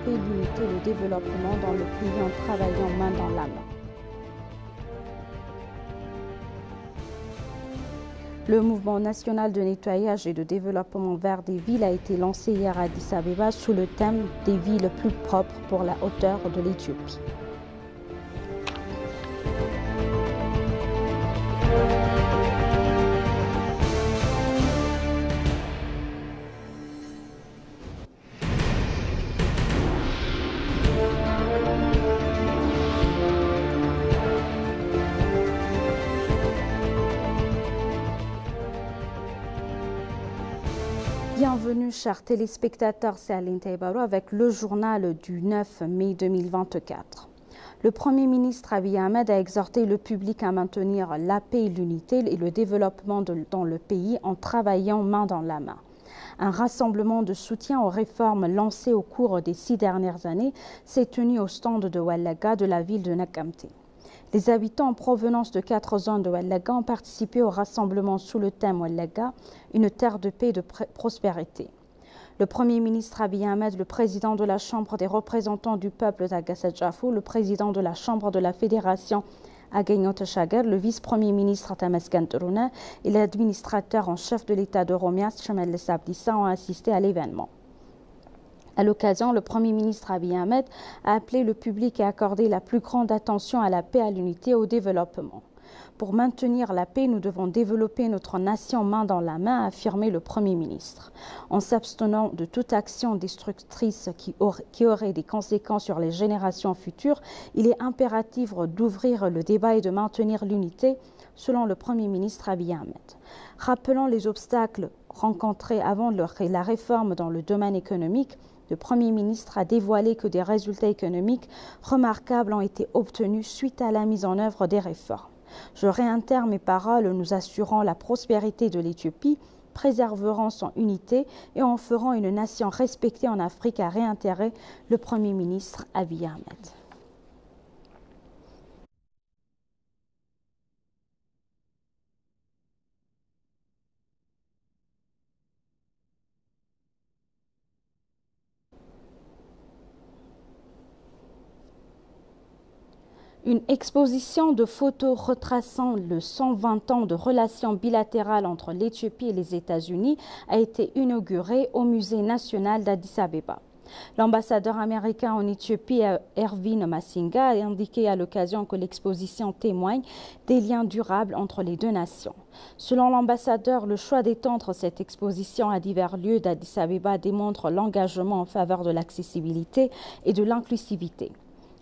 paix, l'unité et le développement dans le pays en travaillant main dans la main. Le mouvement national de nettoyage et de développement vert des villes a été lancé hier à Addis Abeba sous le thème des villes plus propres pour la hauteur de l'Éthiopie. Bienvenue chers téléspectateurs, c'est Aline Taïbaro avec le journal du 9 mai 2024. Le Premier ministre Abiy Ahmed a exhorté le public à maintenir la paix et l'unité et le développement dans le pays en travaillant main dans la main. Un rassemblement de soutien aux réformes lancées au cours des 6 dernières années s'est tenu au stand de Wallaga de la ville de Nakamte. Les habitants en provenance de 4 zones de Wallaga ont participé au rassemblement sous le thème Wallaga, une terre de paix et de prospérité. Le Premier ministre Abiy Ahmed, le président de la Chambre des représentants du peuple d'Agassajafou, le président de la Chambre de la Fédération Agagnot Chagar, le vice-premier ministre Tamaskan Turuna et l'administrateur en chef de l'État de Romias, Chamel Sablissa, ont assisté à l'événement. À l'occasion, le Premier ministre Abiy Ahmed a appelé le public à accorder la plus grande attention à la paix, à l'unité et au développement. Pour maintenir la paix, nous devons développer notre nation main dans la main, a affirmé le Premier ministre. En s'abstenant de toute action destructrice qui aurait des conséquences sur les générations futures, il est impératif d'ouvrir le débat et de maintenir l'unité, selon le Premier ministre Abiy Ahmed. Rappelant les obstacles rencontrés avant la réforme dans le domaine économique, le Premier ministre a dévoilé que des résultats économiques remarquables ont été obtenus suite à la mise en œuvre des réformes. Je réitère mes paroles, nous assurant la prospérité de l'Éthiopie, préserverons son unité et en ferons une nation respectée en Afrique, a réitéré le Premier ministre Abiy Ahmed. Une exposition de photos retraçant le 120 ans de relations bilatérales entre l'Éthiopie et les États-Unis a été inaugurée au Musée national d'Addis Abeba. L'ambassadeur américain en Éthiopie, Erwin Massinga, a indiqué à l'occasion que l'exposition témoigne des liens durables entre les deux nations. Selon l'ambassadeur, le choix d'étendre cette exposition à divers lieux d'Addis Abeba démontre l'engagement en faveur de l'accessibilité et de l'inclusivité.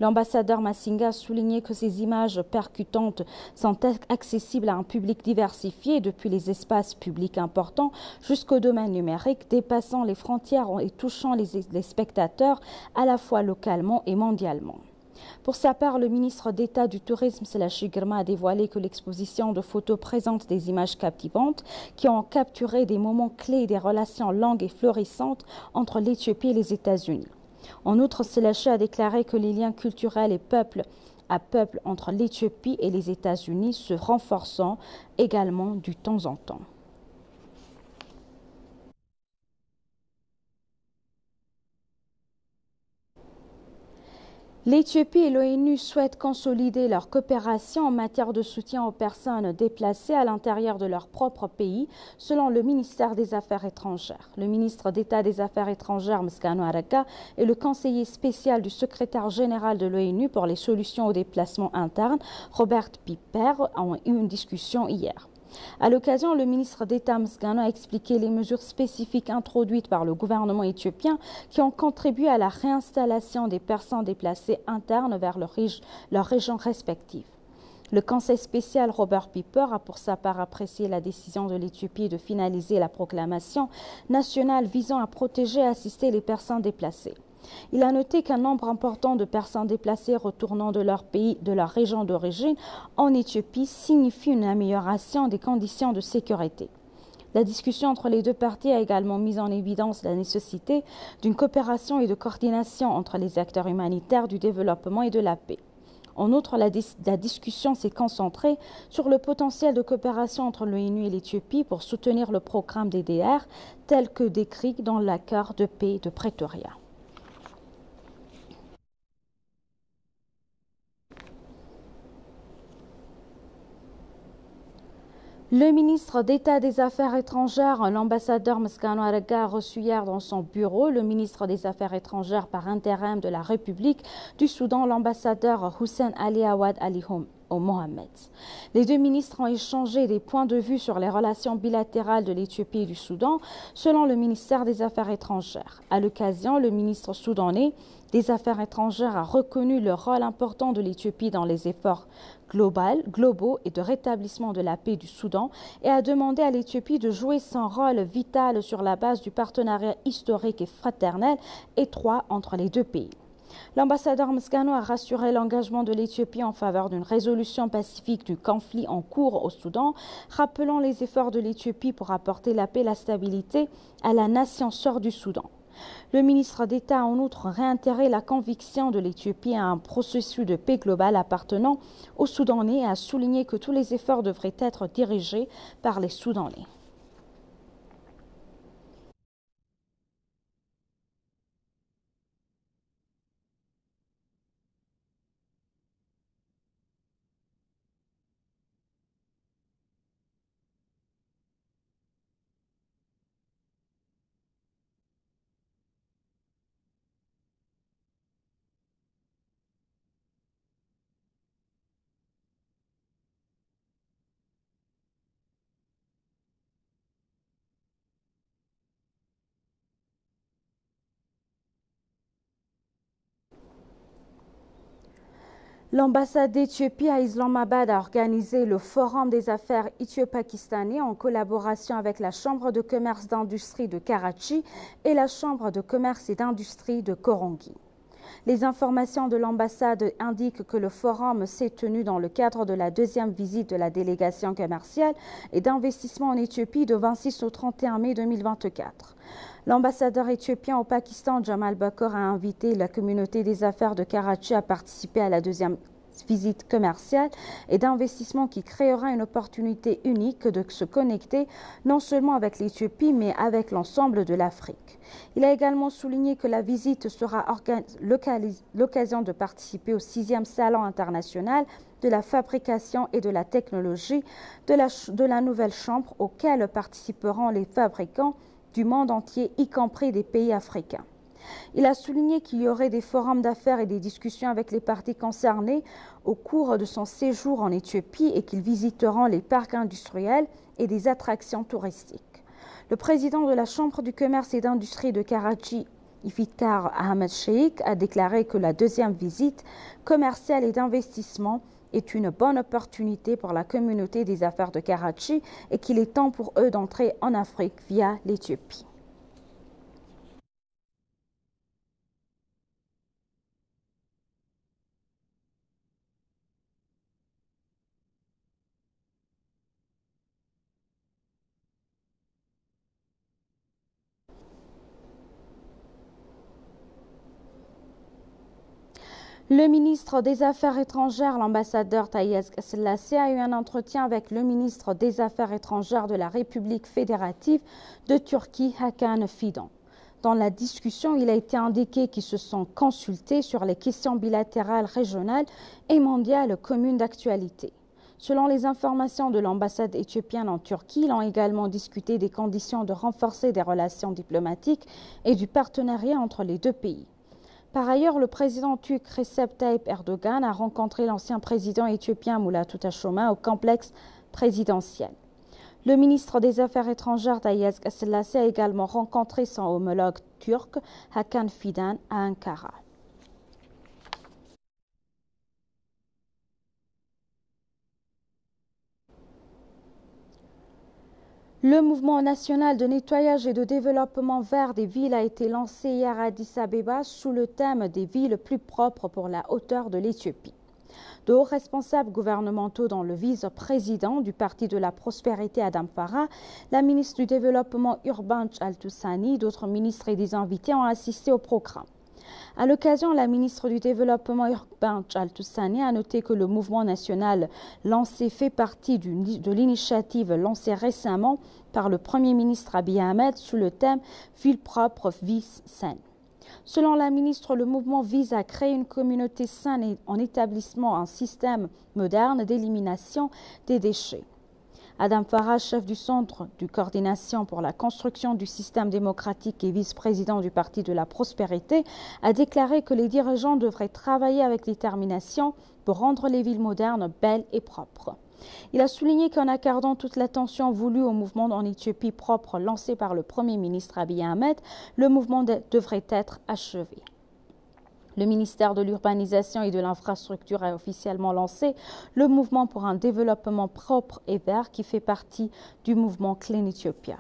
L'ambassadeur Massinga a souligné que ces images percutantes sont accessibles à un public diversifié depuis les espaces publics importants jusqu'au domaine numérique, dépassant les frontières et touchant les spectateurs à la fois localement et mondialement. Pour sa part, le ministre d'État du Tourisme, Selachi Girma, a dévoilé que l'exposition de photos présente des images captivantes qui ont capturé des moments clés des relations longues et florissantes entre l'Éthiopie et les États-Unis. En outre, Selachi a déclaré que les liens culturels et peuple à peuple entre l'Éthiopie et les États-Unis se renforçant également du temps en temps. L'Éthiopie et l'ONU souhaitent consolider leur coopération en matière de soutien aux personnes déplacées à l'intérieur de leur propre pays, selon le ministère des Affaires étrangères. Le ministre d'État des Affaires étrangères, Msgano Araka, et le conseiller spécial du secrétaire général de l'ONU pour les solutions aux déplacements internes, Robert Piper, ont eu une discussion hier. À l'occasion, le ministre d'État Msgano a expliqué les mesures spécifiques introduites par le gouvernement éthiopien qui ont contribué à la réinstallation des personnes déplacées internes vers leurs régions respectives. Le conseil spécial Robert Piper a pour sa part apprécié la décision de l'Éthiopie de finaliser la proclamation nationale visant à protéger et assister les personnes déplacées. Il a noté qu'un nombre important de personnes déplacées retournant de leur pays, de leur région d'origine en Éthiopie signifie une amélioration des conditions de sécurité. La discussion entre les deux parties a également mis en évidence la nécessité d'une coopération et de coordination entre les acteurs humanitaires du développement et de la paix. En outre, la discussion s'est concentrée sur le potentiel de coopération entre l'ONU et l'Éthiopie pour soutenir le programme DDR tel que décrit dans l'accord de paix de Pretoria. Le ministre d'État des Affaires étrangères, l'ambassadeur Mescano Arega, a reçu hier dans son bureau le ministre des Affaires étrangères par intérim de la République du Soudan, l'ambassadeur Hussein Ali Awad Ali Mohamed. Les deux ministres ont échangé des points de vue sur les relations bilatérales de l'Éthiopie et du Soudan, selon le ministère des Affaires étrangères. À l'occasion, le ministre soudanais des Affaires étrangères a reconnu le rôle important de l'Éthiopie dans les efforts globaux et de rétablissement de la paix du Soudan et a demandé à l'Éthiopie de jouer son rôle vital sur la base du partenariat historique et fraternel étroit entre les deux pays. L'ambassadeur Mescano a rassuré l'engagement de l'Éthiopie en faveur d'une résolution pacifique du conflit en cours au Soudan, rappelant les efforts de l'Éthiopie pour apporter la paix et la stabilité à la nation sœur du Soudan. Le ministre d'État a en outre réitéré la conviction de l'Éthiopie à un processus de paix global appartenant aux Soudanais et a souligné que tous les efforts devraient être dirigés par les Soudanais. L'ambassade d'Éthiopie à Islamabad a organisé le Forum des affaires éthio-pakistanais en collaboration avec la Chambre de commerce d'industrie de Karachi et la Chambre de commerce et d'industrie de Korangi. Les informations de l'ambassade indiquent que le forum s'est tenu dans le cadre de la deuxième visite de la délégation commerciale et d'investissement en Éthiopie de 26 au 31 mai 2024. L'ambassadeur éthiopien au Pakistan, Jamal Bakor, a invité la communauté des affaires de Karachi à participer à la deuxième visite commerciale et d'investissement qui créera une opportunité unique de se connecter non seulement avec l'Éthiopie mais avec l'ensemble de l'Afrique. Il a également souligné que la visite sera l'occasion de participer au 6e Salon international de la fabrication et de la technologie de la nouvelle chambre auquel participeront les fabricants du monde entier, y compris des pays africains. Il a souligné qu'il y aurait des forums d'affaires et des discussions avec les parties concernées au cours de son séjour en Éthiopie et qu'ils visiteront les parcs industriels et des attractions touristiques. Le président de la Chambre du commerce et d'industrie de Karachi, Iftikhar Ahmed Sheikh, a déclaré que la deuxième visite commerciale et d'investissement est une bonne opportunité pour la communauté des affaires de Karachi et qu'il est temps pour eux d'entrer en Afrique via l'Éthiopie. Le ministre des Affaires étrangères, l'ambassadeur Taye Selassie, a eu un entretien avec le ministre des Affaires étrangères de la République fédérative de Turquie, Hakan Fidan. Dans la discussion, il a été indiqué qu'ils se sont consultés sur les questions bilatérales régionales et mondiales communes d'actualité. Selon les informations de l'ambassade éthiopienne en Turquie, ils ont également discuté des conditions de renforcer des relations diplomatiques et du partenariat entre les deux pays. Par ailleurs, le président turc Recep Tayyip Erdogan a rencontré l'ancien président éthiopien Mulatu Teshome au complexe présidentiel. Le ministre des Affaires étrangères Taye Selassie a également rencontré son homologue turc Hakan Fidan à Ankara. Le mouvement national de nettoyage et de développement vert des villes a été lancé hier à Addis Abeba sous le thème des villes plus propres pour la hauteur de l'Éthiopie. De hauts responsables gouvernementaux dont le vice-président du Parti de la Prospérité Adam Farah, la ministre du Développement urbain Al-Toussani, d'autres ministres et des invités ont assisté au programme. À l'occasion, la ministre du Développement urbain Al-Toussani a noté que le mouvement national lancé fait partie de l'initiative lancée récemment par le Premier ministre Abiy Ahmed sous le thème « Ville propre, vie saine ». Selon la ministre, le mouvement vise à créer une communauté saine en établissant un système moderne d'élimination des déchets. Adam Farah, chef du Centre de coordination pour la construction du système démocratique et vice-président du Parti de la prospérité, a déclaré que les dirigeants devraient travailler avec détermination pour rendre les villes modernes belles et propres. Il a souligné qu'en accordant toute l'attention voulue au mouvement en Éthiopie propre lancé par le Premier ministre Abiy Ahmed, le mouvement devrait être achevé. Le ministère de l'Urbanisation et de l'Infrastructure a officiellement lancé le mouvement pour un développement propre et vert qui fait partie du mouvement Clean Ethiopia.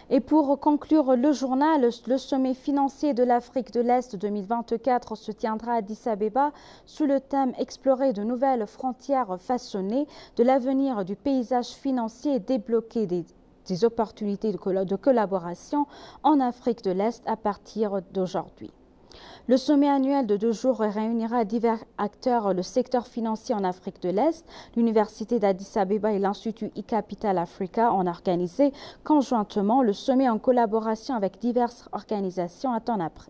Et pour conclure le journal, le sommet financier de l'Afrique de l'Est 2024 se tiendra à Addis Abeba sous le thème « Explorer de nouvelles frontières façonnées de l'avenir du paysage financier et débloquer des opportunités de collaboration en Afrique de l'Est à partir d'aujourd'hui ». Le sommet annuel de 2 jours réunira divers acteurs, le secteur financier en Afrique de l'Est, l'Université d'Addis Abeba et l'Institut e-Capital Africa ont organisé conjointement le sommet en collaboration avec diverses organisations un temps après.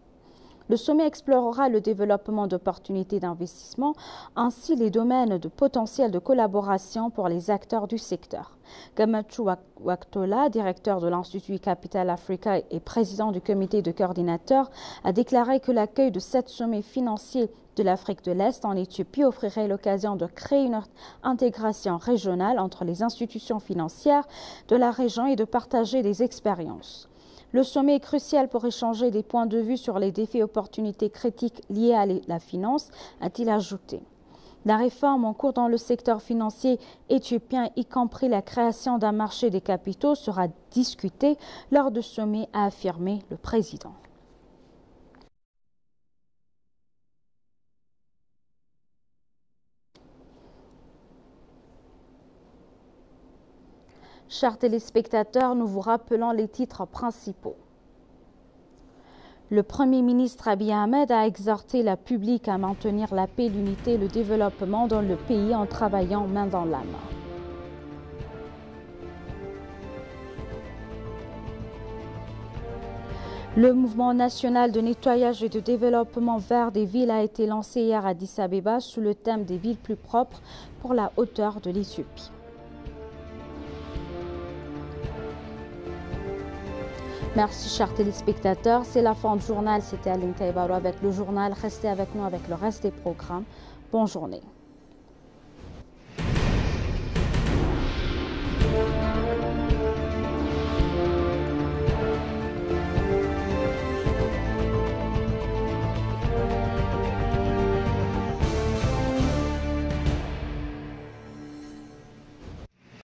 Le sommet explorera le développement d'opportunités d'investissement ainsi les domaines de potentiel de collaboration pour les acteurs du secteur. Gamachu Waktola, directeur de l'Institut Capital Africa et président du comité de coordinateurs, a déclaré que l'accueil de 7 sommets financiers de l'Afrique de l'Est en Éthiopie offrirait l'occasion de créer une intégration régionale entre les institutions financières de la région et de partager des expériences. Le sommet est crucial pour échanger des points de vue sur les défis et opportunités critiques liés à la finance, a-t-il ajouté. La réforme en cours dans le secteur financier éthiopien, y compris la création d'un marché des capitaux, sera discutée lors du sommet, a affirmé le président. Chers téléspectateurs, nous vous rappelons les titres principaux. Le Premier ministre Abiy Ahmed a exhorté le public à maintenir la paix, l'unité et le développement dans le pays en travaillant main dans la main. Le mouvement national de nettoyage et de développement vert des villes a été lancé hier à Addis Abeba sous le thème des villes plus propres pour la hauteur de l'Éthiopie. Merci chers téléspectateurs, c'est la fin du journal, c'était Aline Taïbaro avec le journal, restez avec nous avec le reste des programmes. Bonne journée.